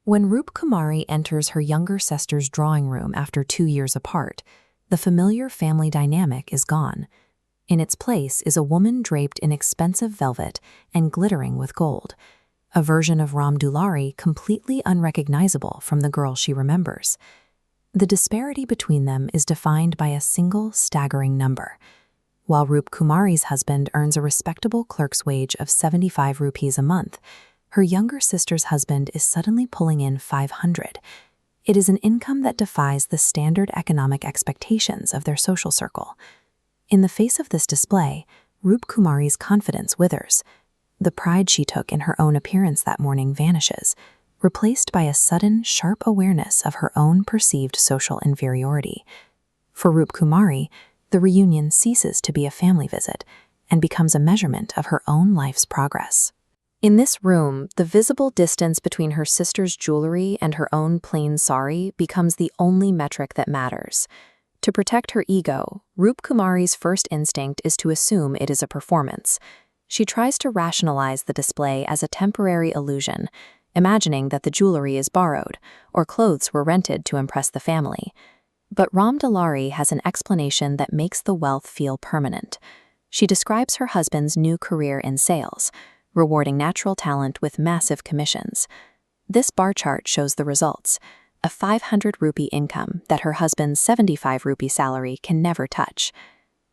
When Roop Kumari enters her younger sister's drawing room after 2 years apart, the familiar family dynamic is gone. In its place is a woman draped in expensive velvet and glittering with gold, a version of Ram Dulari completely unrecognizable from the girl she remembers. The disparity between them is defined by a single staggering number. While Roop Kumari's husband earns a respectable clerk's wage of 75 rupees a month, her younger sister's husband is suddenly pulling in 500. It is an income that defies the standard economic expectations of their social circle. In the face of this display, Roop Kumari's confidence withers. The pride she took in her own appearance that morning vanishes, replaced by a sudden, sharp awareness of her own perceived social inferiority. For Roop Kumari, the reunion ceases to be a family visit and becomes a measurement of her own life's progress. In this room, the visible distance between her sister's jewelry and her own plain sari becomes the only metric that matters. To protect her ego, Roop Kumari's first instinct is to assume it is a performance. She tries to rationalize the display as a temporary illusion, imagining that the jewelry is borrowed or clothes were rented to impress the family. But Ram Dulari has an explanation that makes the wealth feel permanent. She describes her husband's new career in sales, rewarding natural talent with massive commissions. This bar chart shows the results, a 500 rupee income that her husband's 75 rupee salary can never touch.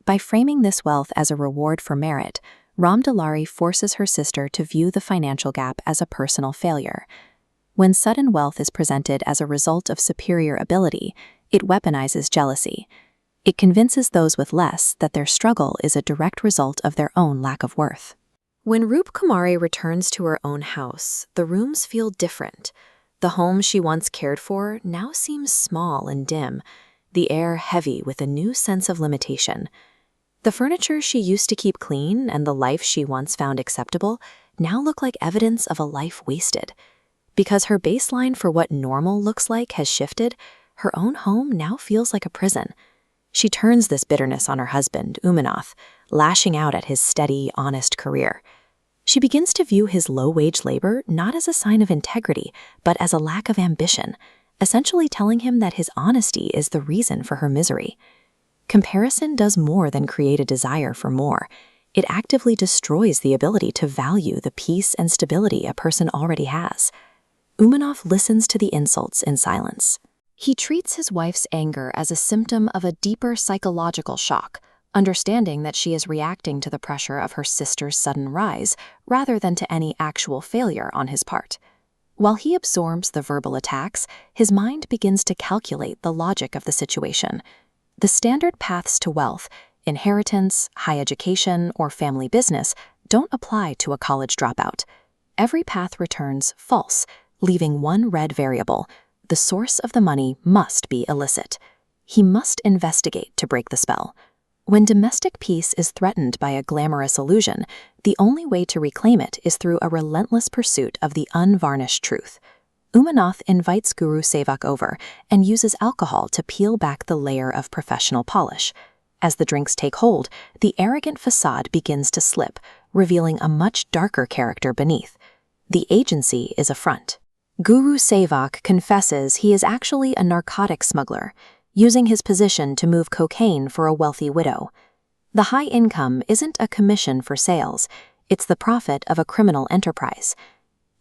By framing this wealth as a reward for merit, Ram Dulari forces her sister to view the financial gap as a personal failure. When sudden wealth is presented as a result of superior ability, it weaponizes jealousy. It convinces those with less that their struggle is a direct result of their own lack of worth. When Roop Kumari returns to her own house, the rooms feel different. The home she once cared for now seems small and dim, the air heavy with a new sense of limitation. The furniture she used to keep clean and the life she once found acceptable now look like evidence of a life wasted. Because her baseline for what normal looks like has shifted, her own home now feels like a prison. She turns this bitterness on her husband, Umanath, lashing out at his steady, honest career. She begins to view his low-wage labor not as a sign of integrity, but as a lack of ambition, essentially telling him that his honesty is the reason for her misery. Comparison does more than create a desire for more. It actively destroys the ability to value the peace and stability a person already has. Umanath listens to the insults in silence. He treats his wife's anger as a symptom of a deeper psychological shock, understanding that she is reacting to the pressure of her sister's sudden rise rather than to any actual failure on his part. While he absorbs the verbal attacks, his mind begins to calculate the logic of the situation. The standard paths to wealth, inheritance, high education, or family business, don't apply to a college dropout. Every path returns false, leaving one red variable. The source of the money must be illicit. He must investigate to break the spell. When domestic peace is threatened by a glamorous illusion, the only way to reclaim it is through a relentless pursuit of the unvarnished truth. Umanath invites Guru Sevak over and uses alcohol to peel back the layer of professional polish. As the drinks take hold, the arrogant facade begins to slip, revealing a much darker character beneath. The agency is a front. Guru Sevak confesses he is actually a narcotic smuggler, using his position to move cocaine for a wealthy widow. The high income isn't a commission for sales, it's the profit of a criminal enterprise.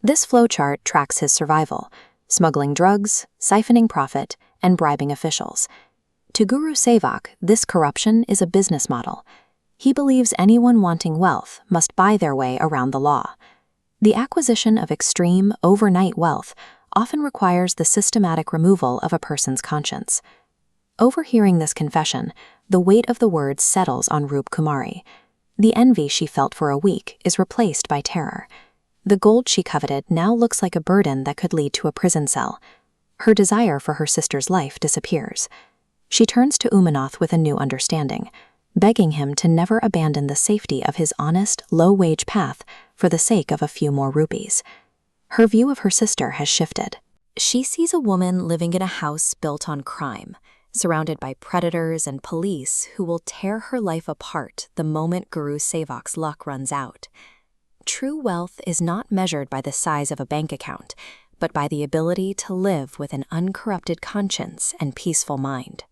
This flowchart tracks his survival, smuggling drugs, siphoning profit, and bribing officials. To Guru Sevak, this corruption is a business model. He believes anyone wanting wealth must buy their way around the law. The acquisition of extreme, overnight wealth often requires the systematic removal of a person's conscience. Overhearing this confession, the weight of the words settles on Roop Kumari. The envy she felt for a week is replaced by terror. The gold she coveted now looks like a burden that could lead to a prison cell. Her desire for her sister's life disappears. She turns to Umanath with a new understanding, begging him to never abandon the safety of his honest, low-wage path for the sake of a few more rupees. Her view of her sister has shifted. She sees a woman living in a house built on crime, surrounded by predators and police who will tear her life apart the moment Guru Sevak's luck runs out. True wealth is not measured by the size of a bank account, but by the ability to live with an uncorrupted conscience and peaceful mind.